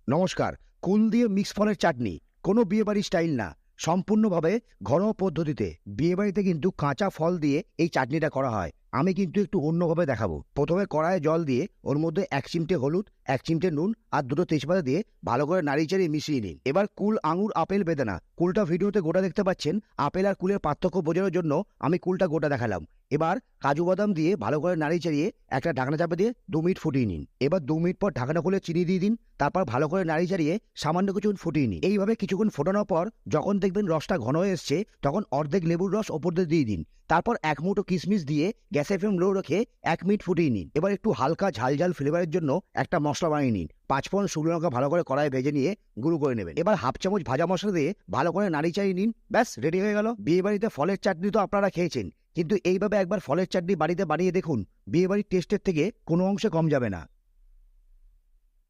নমস্কার। কুল দিয়ে মিক্স ফলের চাটনি কোনো বিয়েবাড়ির স্টাইল না, সম্পূর্ণভাবে ঘরোয়া পদ্ধতিতে। বিয়েবাড়িতে কিন্তু কাঁচা ফল দিয়ে এই চাটনিটা করা হয়। আমি কিন্তু একটু অন্যভাবে দেখাবো। প্রথমে কড়াইয়ে জল দিয়ে ওর মধ্যে ১ চিমটে হলুদ, ১ চিমটে নুন আর ২টো তেজপাতা দিয়ে ভালো করে নাড়িয়ে-চাড়িয়ে মিশিয়ে নিন। এবার কুল, আঙুর, আপেল, বেদানা। কুলটা ভিডিওতে গোটা দেখতে পাচ্ছেন। আপেল আর কুলের পার্থক্য বোঝানোর জন্য আমি কুলটা গোটা দেখালাম। এবার কাজু বাদাম দিয়ে ভালো করে নাড়িয়ে-চাড়িয়ে একটা ঢাকনা চাপা দিয়ে ২ মিনিট ফুটিয়ে নিন। এবার ২ মিনিট পর ঢাকনা খুলে চিনি দিয়ে দিন। তারপর ভালো করে নাড়িয়ে-চাড়িয়ে সামান্য কিছুক্ষণ ফুটিয়ে নিন। এইভাবে কিছুক্ষণ ফোটানোর পর যখন দেখবেন রসটা ঘন হয়ে এসছে, তখন অর্ধেক লেবুর রস ওপর দিয়ে দিন। তারপর ১ মুঠো কিশমিশ দিয়ে গ্যাসের ফ্লেম লো রেখে ১ মিনিট ফুটিয়ে নিন। এবার একটু হালকা ঝাল ফ্লেভারের জন্য একটা মশলা বানিয়ে নিন। ৫ ফোড়ন শুকনো লঙ্কা ভালো করে কড়াইয়ে ভেজে নিয়ে গুঁড়ো করে নেবেন। এবার ১/২ চামচ ভাজা মশলা দিয়ে ভালো করে নাড়িয়ে-চাড়িয়ে নিন। ব্যাস রেডি হয়ে গেল। বিয়েবাড়িতে ফলের চাটনি তো আপনারা খেয়েছেন, কিন্তু এইভাবে একবার ফলের চাটনি বাড়িতে বানিয়ে দেখুন। বিয়েবাড়ির টেস্টের থেকে কোনো অংশে কম যাবে না।